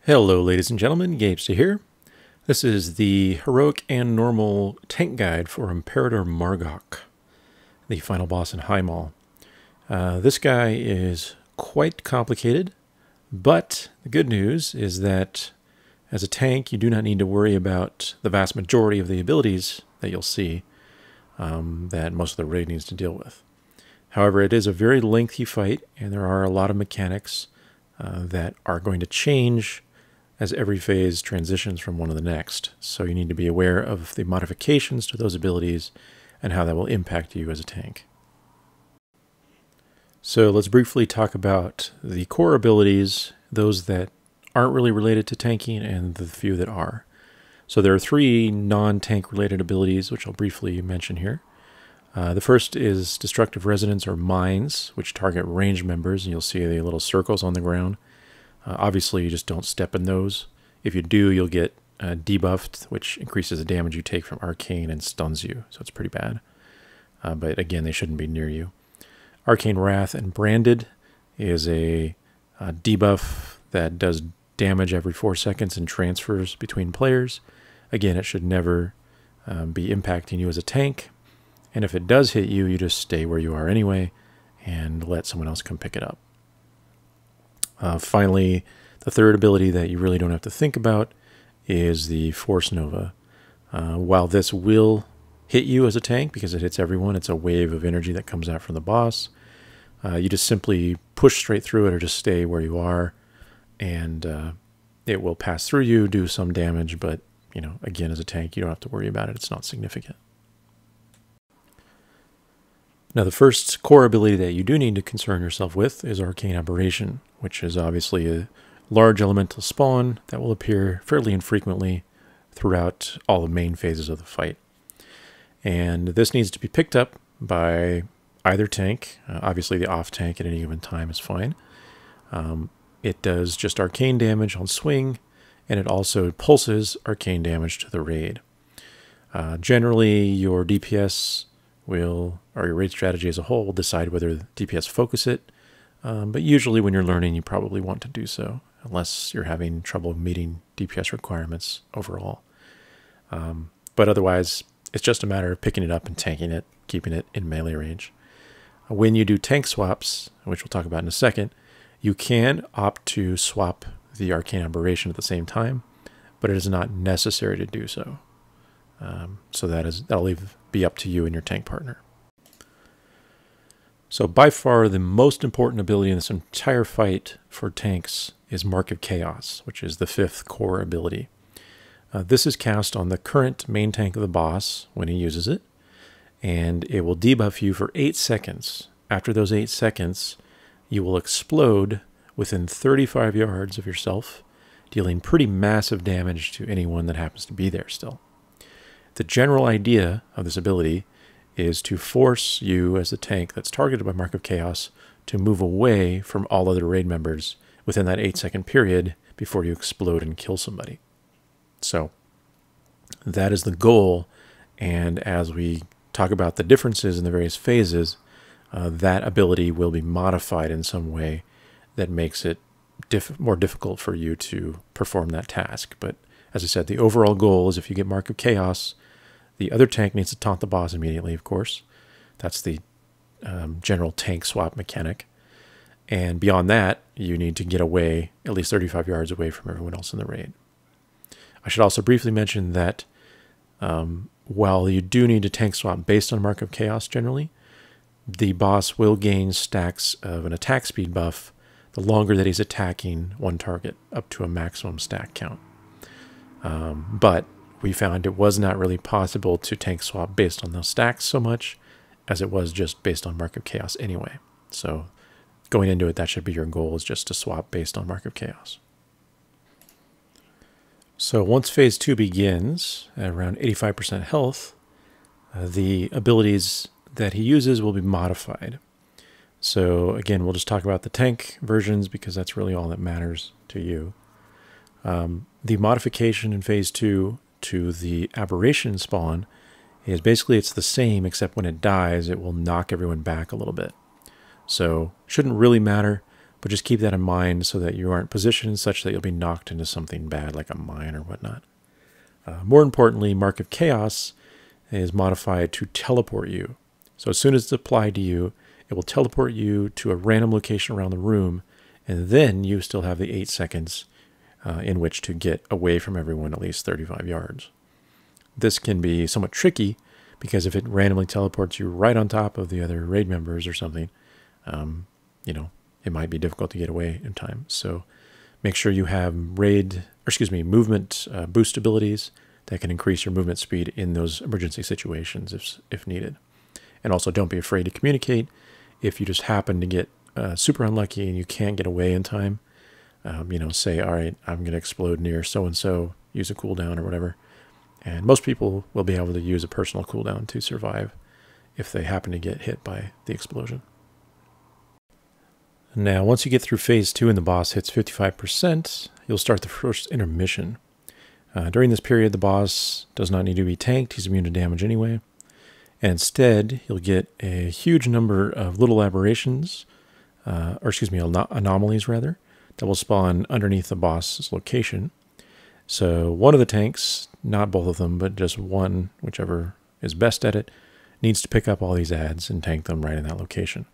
Hello ladies and gentlemen, Gapester here. This is the Heroic and Normal tank guide for Imperator Margok, the final boss in Highmaul. This guy is quite complicated, but the good news is that as a tank you do not need to worry about the vast majority of the abilities that you'll see that most of the raid needs to deal with. However, it is a very lengthy fight and there are a lot of mechanics that are going to change as every phase transitions from one to the next. So you need to be aware of the modifications to those abilities and how that will impact you as a tank. So let's briefly talk about the core abilities, those that aren't really related to tanking and the few that are. So there are three non-tank related abilities, which I'll briefly mention here. The first is Destructive Resonance or Mines, which target ranged members, and you'll see the little circles on the ground. Obviously, you just don't step in those. If you do, you'll get debuffed, which increases the damage you take from Arcane and stuns you, so it's pretty bad. But again, they shouldn't be near you. Arcane Wrath and Branded is a debuff that does damage every 4 seconds and transfers between players. Again, it should never be impacting you as a tank. And if it does hit you, you just stay where you are anyway and let someone else come pick it up. Finally, the third ability that you really don't have to think about is the Force Nova. While this will hit you as a tank because it hits everyone, it's a wave of energy that comes out from the boss. You just simply push straight through it or just stay where you are, and it will pass through you, do some damage, but you know, again, as a tank, you don't have to worry about it. It's not significant. Now, the first core ability that you do need to concern yourself with is Arcane Aberration, which is obviously a large elemental spawn that will appear fairly infrequently throughout all the main phases of the fight. And this needs to be picked up by either tank. Obviously, the off tank at any given time is fine. It does just arcane damage on swing, and it also pulses arcane damage to the raid. Generally, your DPS will, or your raid strategy as a whole, will decide whether the DPS focus it. But usually when you're learning, you probably want to do so, unless you're having trouble meeting DPS requirements overall. But otherwise, it's just a matter of picking it up and tanking it, keeping it in melee range. When you do tank swaps, which we'll talk about in a second, you can opt to swap the Arcane Aberration at the same time, but it is not necessary to do so. So that'll be up to you and your tank partner. So by far the most important ability in this entire fight for tanks is Mark of Chaos, which is the fifth core ability. This is cast on the current main tank of the boss when he uses it, and it will debuff you for 8 seconds. After those 8 seconds, you will explode within 35 yards of yourself, dealing pretty massive damage to anyone that happens to be there still. The general idea of this ability is to force you as the tank that's targeted by Mark of Chaos to move away from all other raid members within that 8-second period before you explode and kill somebody. So that is the goal, and as we talk about the differences in the various phases, that ability will be modified in some way that makes it more difficult for you to perform that task. But as I said, the overall goal is if you get Mark of Chaos, the other tank needs to taunt the boss immediately, of course. That's the general tank swap mechanic. And beyond that, you need to get away, at least 35 yards away from everyone else in the raid. I should also briefly mention that while you do need to tank swap based on Mark of Chaos generally, the boss will gain stacks of an attack speed buff the longer that he's attacking one target, up to a maximum stack count. But we found it was not really possible to tank swap based on those stacks so much as it was just based on Mark of Chaos anyway. So going into it, that should be your goal, is just to swap based on Mark of Chaos. So once phase 2 begins at around 85% health, the abilities that he uses will be modified. So again, we'll just talk about the tank versions because that's really all that matters to you. The modification in phase 2 to the Aberration spawn is basically it's the same, except when it dies, it will knock everyone back a little bit. So shouldn't really matter, But just keep that in mind so that you aren't positioned such that you'll be knocked into something bad like a mine or whatnot. More importantly, Mark of Chaos is modified to teleport you. So as soon as it's applied to you, it will teleport you to a random location around the room, and then you still have the 8 seconds in which to get away from everyone at least 35 yards. This can be somewhat tricky because if it randomly teleports you right on top of the other raid members or something, it might be difficult to get away in time. So make sure you have movement boost abilities that can increase your movement speed in those emergency situations if needed. And also don't be afraid to communicate if you just happen to get super unlucky and you can't get away in time. Say, all right, I'm going to explode near so-and-so, use a cooldown or whatever. And most people will be able to use a personal cooldown to survive if they happen to get hit by the explosion. Now, once you get through phase 2 and the boss hits 55%, you'll start the first intermission. During this period, the boss does not need to be tanked. He's immune to damage anyway. And instead, you'll get a huge number of little aberrations, anomalies rather, that will spawn underneath the boss's location. So one of the tanks, not both of them, but just one, whichever is best at it, needs to pick up all these adds and tank them right in that location.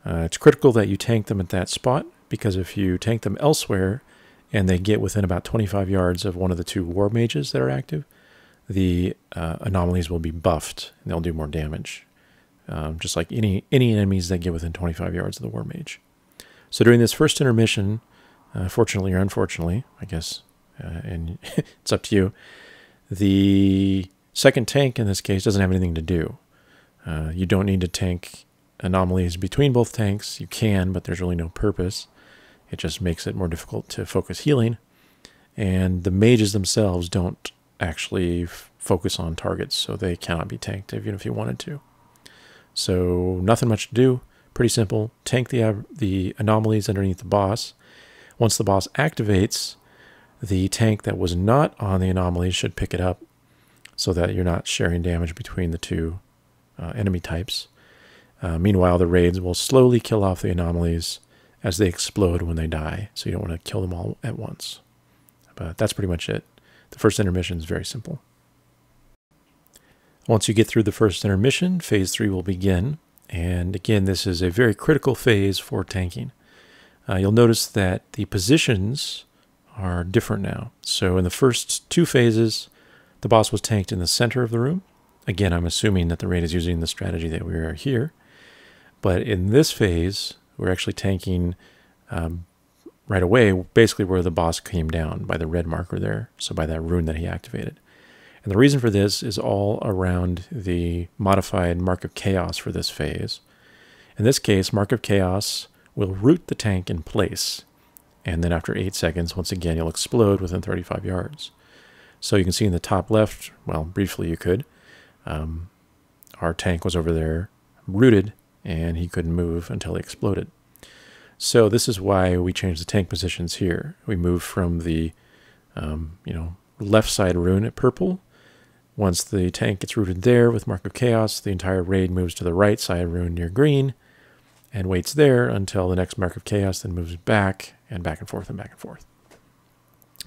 It's critical that you tank them at that spot, because if you tank them elsewhere and they get within about 25 yards of one of the 2 war mages that are active, the anomalies will be buffed and they'll do more damage. Just like any enemies that get within 25 yards of the war mage. So during this first intermission, fortunately or unfortunately, I guess, and it's up to you, the second tank in this case doesn't have anything to do. You don't need to tank anomalies between both tanks. You can, but there's really no purpose. It just makes it more difficult to focus healing. And the mages themselves don't actually focus on targets, so they cannot be tanked even if you wanted to. So nothing much to do. Pretty simple. Tank the anomalies underneath the boss. Once the boss activates, the tank that was not on the anomalies should pick it up so that you're not sharing damage between the 2 enemy types. Meanwhile, the raids will slowly kill off the anomalies as they explode when they die, so you don't want to kill them all at once. But that's pretty much it. The first intermission is very simple. Once you get through the first intermission, phase 3 will begin. And again, this is a very critical phase for tanking. You'll notice that the positions are different now. So in the first 2 phases, the boss was tanked in the center of the room. Again, I'm assuming that the raid is using the strategy that we are here. But in this phase, we're actually tanking right away, basically where the boss came down, by the red marker there, so by that rune that he activated. And the reason for this is all around the modified Mark of Chaos for this phase. In this case, Mark of Chaos will root the tank in place, and then after 8 seconds, once again, you'll explode within 35 yards. So you can see in the top left, well, briefly you could, our tank was over there rooted, and he couldn't move until he exploded. So this is why we changed the tank positions here. We moved from the left side rune at purple. Once the tank gets rooted there with Mark of Chaos, the entire raid moves to the right side rune near green and waits there until the next Mark of Chaos, then moves back and forth and back and forth.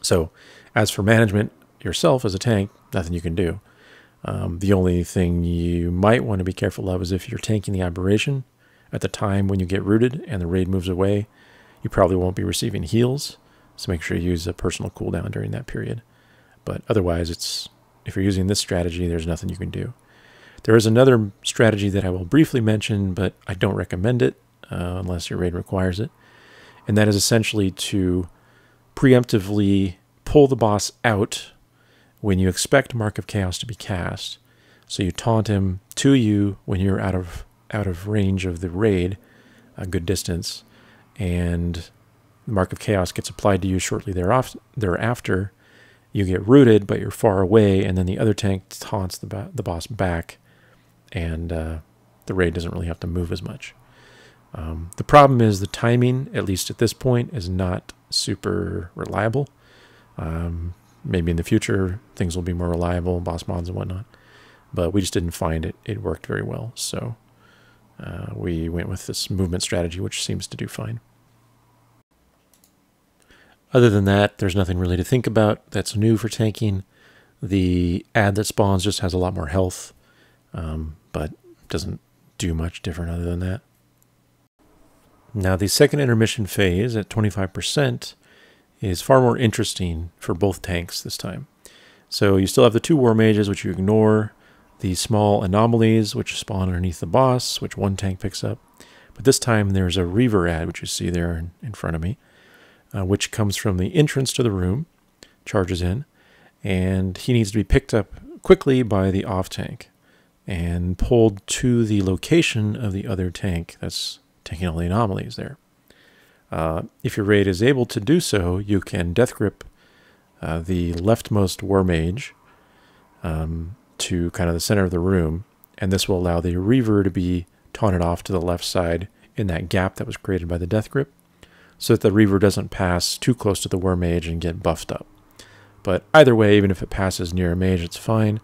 So as for management yourself as a tank, nothing you can do. The only thing you might want to be careful of is if you're tanking the Aberration at the time when you get rooted and the raid moves away, you probably won't be receiving heals. So make sure you use a personal cooldown during that period. But otherwise, if you're using this strategy, there's nothing you can do. There is another strategy that I will briefly mention, but I don't recommend it unless your raid requires it. And that is essentially to preemptively pull the boss out when you expect Mark of Chaos to be cast. So you taunt him to you when you're out of range of the raid, a good distance, and the Mark of Chaos gets applied to you shortly thereafter. You get rooted, but you're far away, and then the other tank taunts the boss back, and the raid doesn't really have to move as much. The problem is the timing, at least at this point, is not super reliable. Maybe in the future things will be more reliable, boss mods and whatnot, but we just didn't find it worked very well. So we went with this movement strategy, which seems to do fine. Other than that, there's nothing really to think about that's new for tanking. The ad that spawns just has a lot more health, but doesn't do much different other than that. Now, the second intermission phase at 25% is far more interesting for both tanks this time. So you still have the two war mages, which you ignore, the small anomalies, which spawn underneath the boss, which one tank picks up. But this time there's a Reaver ad, which you see there in front of me, which comes from the entrance to the room, charges in, and he needs to be picked up quickly by the off tank and pulled to the location of the other tank that's taking all the anomalies there. If your raid is able to do so, you can death grip the leftmost war mage to kind of the center of the room, and this will allow the Reaver to be taunted off to the left side in that gap that was created by the death grip, so that the Reaver doesn't pass too close to the war mage and get buffed up. But either way, even if it passes near a mage, it's fine.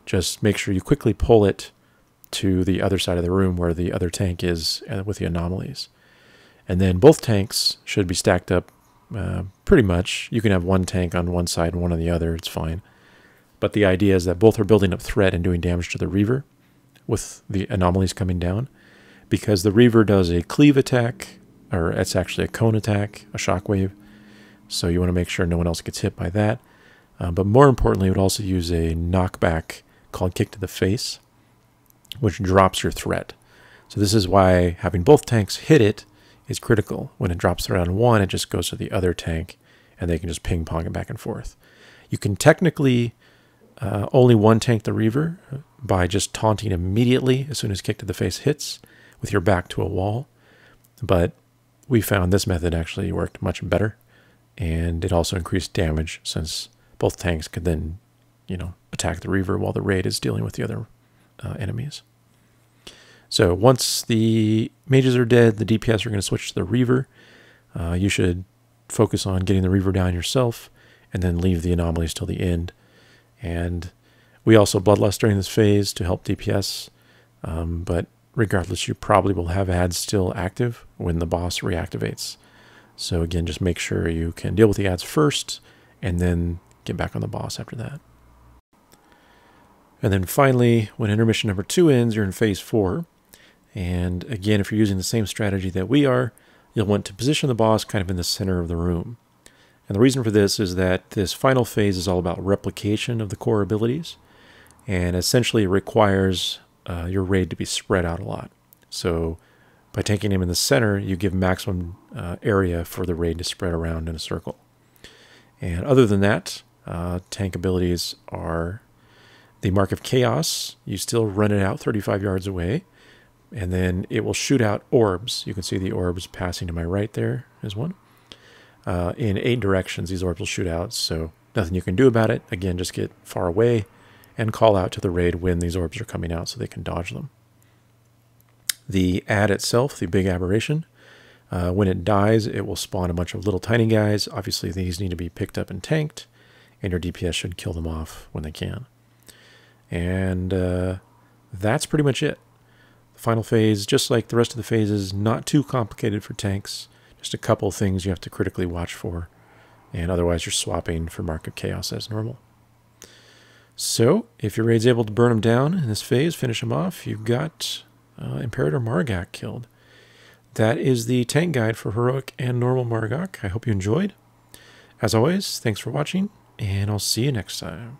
Just make sure you quickly pull it to the other side of the room where the other tank is with the anomalies. And then both tanks should be stacked up pretty much. You can have one tank on one side and one on the other, it's fine. But the idea is that both are building up threat and doing damage to the Reaver with the anomalies coming down, because the Reaver does a cleave attack, or it's actually a cone attack, a shockwave. So you want to make sure no one else gets hit by that. But more importantly, it would also use a knockback called Kick to the Face, which drops your threat. So this is why having both tanks hit it is critical. When it drops threat on one, it just goes to the other tank, and they can just ping-pong it back and forth. You can technically only one tank the Reaver by just taunting immediately as soon as Kick to the Face hits with your back to a wall. But we found this method actually worked much better, and it also increased damage since both tanks could then, attack the Reaver while the raid is dealing with the other enemies. So once the mages are dead, the DPS are going to switch to the Reaver. You should focus on getting the Reaver down yourself, and then leave the anomalies till the end. And we also Bloodlust during this phase to help DPS, but regardless, you probably will have ads still active when the boss reactivates. So again, just make sure you can deal with the ads first, and then get back on the boss after that. And then finally, when intermission number 2 ends, you're in phase 4. And again, if you're using the same strategy that we are, you'll want to position the boss kind of in the center of the room. And the reason for this is that this final phase is all about replication of the core abilities, and essentially it requires your raid to be spread out a lot. So by taking him in the center, you give maximum area for the raid to spread around in a circle. And other than that, tank abilities are the Mark of Chaos. You still run it out 35 yards away, and then it will shoot out orbs. You can see the orbs passing to my right there is one. In 8 directions, these orbs will shoot out, so nothing you can do about it. Again, just get far away and call out to the raid when these orbs are coming out so they can dodge them. The ad itself, the big Aberration, when it dies, it will spawn a bunch of little tiny guys. Obviously, these need to be picked up and tanked, and your DPS should kill them off when they can. And that's pretty much it. The final phase, just like the rest of the phases, not too complicated for tanks. Just a couple things you have to critically watch for, and otherwise you're swapping for Mark of Chaos as normal. So, if your raid's able to burn them down in this phase, finish them off, you've got Imperator Margak killed. That is the tank guide for Heroic and Normal Margak. I hope you enjoyed. As always, thanks for watching, and I'll see you next time.